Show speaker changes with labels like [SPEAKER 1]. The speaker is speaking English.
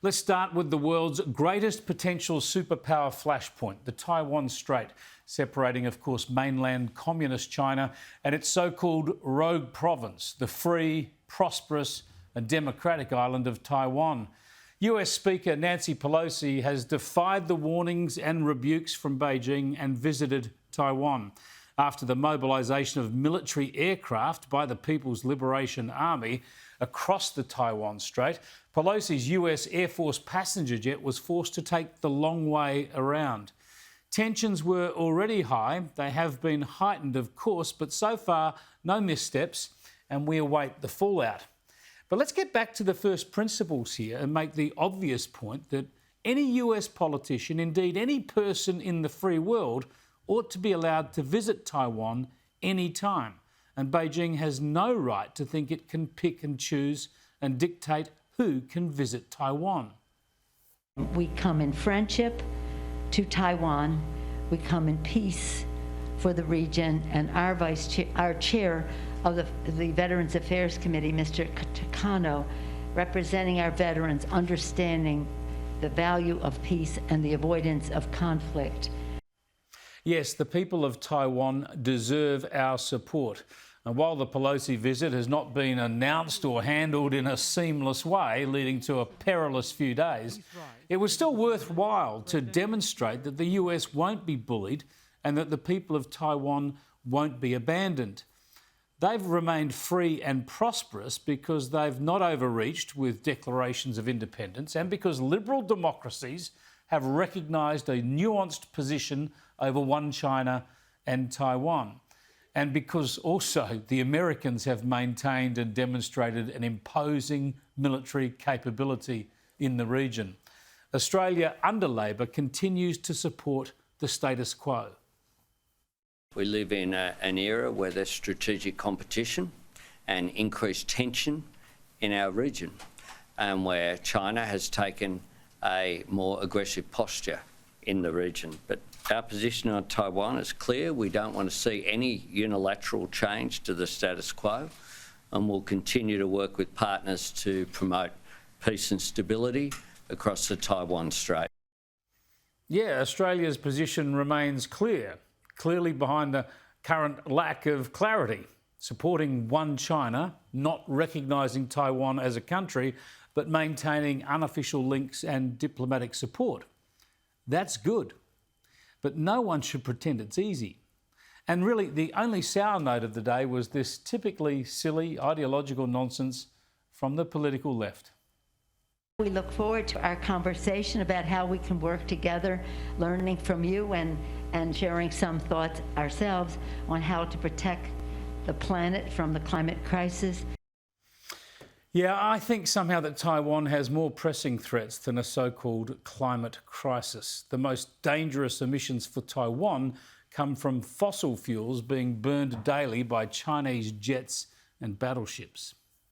[SPEAKER 1] Let's start with the world's greatest potential superpower flashpoint, the Taiwan Strait, separating, of course, mainland communist China and its so-called rogue province, the free, prosperous and democratic island of Taiwan. US Speaker Nancy Pelosi has defied the warnings and rebukes from Beijing and visited Taiwan. After the mobilisation of military aircraft by the People's Liberation Army across the Taiwan Strait, Pelosi's US Air Force passenger jet was forced to take the long way around. Tensions were already high. They have been heightened, of course, but so far no missteps, and we await the fallout. But let's get back to the first principles here and make the obvious point that any US politician, indeed any person in the free world, ought to be allowed to visit Taiwan any time. And Beijing has no right to think it can pick and choose and dictate who can visit Taiwan.
[SPEAKER 2] We come in friendship to Taiwan. We come in peace for the region. And our chair of the Veterans Affairs Committee, Mr. Takano, representing our veterans, understanding the value of peace and the avoidance of conflict.
[SPEAKER 1] Yes, the people of Taiwan deserve our support. And while the Pelosi visit has not been announced or handled in a seamless way, leading to a perilous few days, it was still worthwhile to demonstrate that the US won't be bullied and that the people of Taiwan won't be abandoned. They've remained free and prosperous because they've not overreached with declarations of independence and because liberal democracies have recognised a nuanced position over One China and Taiwan. And because also the Americans have maintained and demonstrated an imposing military capability in the region. Australia, under Labor, continues to support the status quo.
[SPEAKER 3] We live in an era where there's strategic competition and increased tension in our region, and where China has taken a more aggressive posture in the region. But our position on Taiwan is clear. We don't want to see any unilateral change to the status quo, and we'll continue to work with partners to promote peace and stability across the Taiwan Strait.
[SPEAKER 1] Yeah, Australia's position remains clearly behind the current lack of clarity, supporting One China, not recognising Taiwan as a country, but maintaining unofficial links and diplomatic support. That's good. But no one should pretend it's easy. And really, the only sour note of the day was this typically silly ideological nonsense from the political left.
[SPEAKER 2] We look forward to our conversation about how we can work together, learning from you and sharing some thoughts ourselves on how to protect the planet from the climate crisis.
[SPEAKER 1] Yeah, I think somehow that Taiwan has more pressing threats than a so-called climate crisis. The most dangerous emissions for Taiwan come from fossil fuels being burned daily by Chinese jets and battleships.